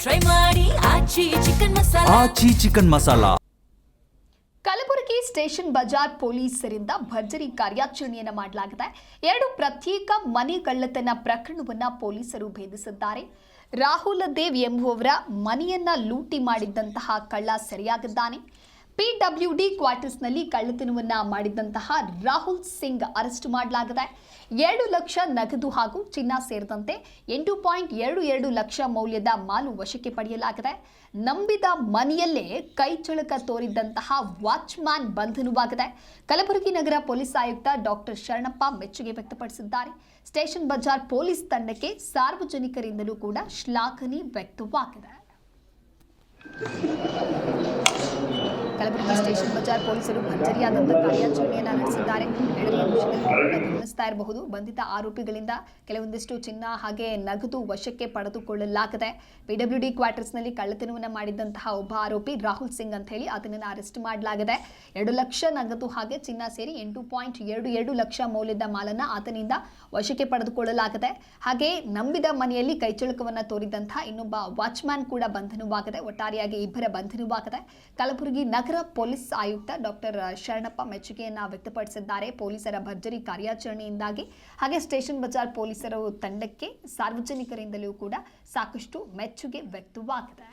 Try ಮಾಡಿ ಆಚಿ chicken masala. Kalaburagi station Bazaar ಪೊಲೀಸರಿಂದ ಭರ್ಜರಿ ಕಾರ್ಯಾಚರಣೆಯನ್ನು ಮಾಡಲಾಗಿದೆ. 2 ಪ್ರತ್ಯೇಕ ಮನೆ ಕಳ್ಳತನ ಪ್ರಕರಣವನ್ನು ಪೊಲೀಸರು ಭೇದಿಸಿದ್ದಾರೆ. ರಾಹುಲ್ ದೇವ್ ಎಂಬುವವರ ಮನೆಯನ್ನ ಲೂಟಿ ಮಾಡಿದ್ದಂತಹ ಕಳ್ಳ ಸೆರೆಯಾಗಿದ್ದಾನೆ. PWD ಕ್ವಾರ್ಟರ್ಸ್ನಲ್ಲಿ ಕಳ್ಳತನವನ್ನ ಮಾಡಿದ್ದಂತಹ ರಾಹುಲ್ ಸಿಂಗ್ ಅರೆಸ್ಟ್ ಮಾಡಲಾಗಿದೆ. 2 ಲಕ್ಷ ನಗದು ಹಾಗೂ ಚಿನ್ನ ಸೇರಿದಂತೆ 8.22 ಲಕ್ಷ ಮೌಲ್ಯದ ಮಾಲು ವಶಕ್ಕೆ ಪಡೆಯಲಾಗಿದೆ. ನಂಬಿದ ಮನೆಯಲ್ಲೇ ಕೈಚಳಕ ತೋರಿದ್ದಂತಹ ವಾಚ್ಮ್ಯಾನ್ ಬಂಧನವಾಗಿದೆ. ಕಲಬುರಗಿ ನಗರ ಪೊಲೀಸ್ ಆಯುಕ್ತ ಡಾಕ್ಟರ್ ಶರಣಪ್ಪ ಮೆಚ್ಚುಗೆ ವ್ಯಕ್ತಪಡಿಸಿದ್ದಾರೆ. ಸ್ಟೇಷನ್ ಬಜಾರ್ ಪೊಲೀಸ್ ತಂಡಕ್ಕೆ ಸಾರ್ವಜನಿಕರಿಂದಲೂ ಕೂಡ ಶ್ಲಾಘನೆ ವ್ಯಕ್ತವಾಗಿದೆ. ಕಲಬುರಗಿ ಸ್ಟೇಷನ್ ಬಜಾರ್ ಪೊಲೀಸರು ಭರ್ಜರಿಯಾದಂತಹ ಕಾರ್ಯಾಚರಣೆಯನ್ನು ನಡೆಸಿದ್ದಾರೆ. ಗಮನಿಸ್ತಾ ಇರಬಹುದು. ಬಂಧಿತ ಆರೋಪಿಗಳಿಂದ ಕೆಲವೊಂದಿಷ್ಟು ಚಿನ್ನ ಹಾಗೆ ನಗದು ವಶಕ್ಕೆ ಪಡೆದುಕೊಳ್ಳಲಾಗಿದೆ. PWD ಕ್ವಾರ್ಟರ್ಸ್ನಲ್ಲಿ ಕಳ್ಳತನವನ್ನು ಮಾಡಿದಂತಹ ಒಬ್ಬ ಆರೋಪಿ ರಾಹುಲ್ ಸಿಂಗ್ ಅಂತ ಹೇಳಿ ಅದನ್ನು ಅರೆಸ್ಟ್ ಮಾಡಲಾಗಿದೆ. 2 ಲಕ್ಷ ನಗದು ಹಾಗೆ ಚಿನ್ನ ಸೇರಿ 8.22 ಲಕ್ಷ ಮೌಲ್ಯದ ಮಾಲನ್ನ ಆತನಿಂದ ವಶಕ್ಕೆ ಪಡೆದುಕೊಳ್ಳಲಾಗಿದೆ. ಹಾಗೆ ನಂಬಿದ ಮನೆಯಲ್ಲಿ ಕೈಚಳಕವನ್ನು ತೋರಿದಂತಹ ಇನ್ನೊಬ್ಬ ವಾಚ್ಮ್ಯಾನ್ ಕೂಡ ಬಂಧನವಾಗಿದೆ. ಒಟ್ಟಾರೆಯಾಗಿ 2 ಬಂಧನವಾಗಿದೆ. ಕಲಬುರಗಿ ನಗರ ಪೊಲೀಸ್ ಆಯುಕ್ತ ಡಾಕ್ಟರ್ ಶರಣಪ್ಪ ಮೆಚ್ಚುಗೆಯನ್ನ ವ್ಯಕ್ತಪಡಿಸಿದ್ದಾರೆ. ಪೊಲೀಸರ ಭರ್ಜರಿ ಕಾರ್ಯಾಚರಣೆಯಿಂದಾಗಿ ಹಾಗೆ ಸ್ಟೇಷನ್ ಬಜಾರ್ ಪೊಲೀಸರ ತಂಡಕ್ಕೆ ಸಾರ್ವಜನಿಕರಿಂದಲೂ ಕೂಡ ಸಾಕಷ್ಟು ಮೆಚ್ಚುಗೆ ವ್ಯಕ್ತವಾಗಿದೆ.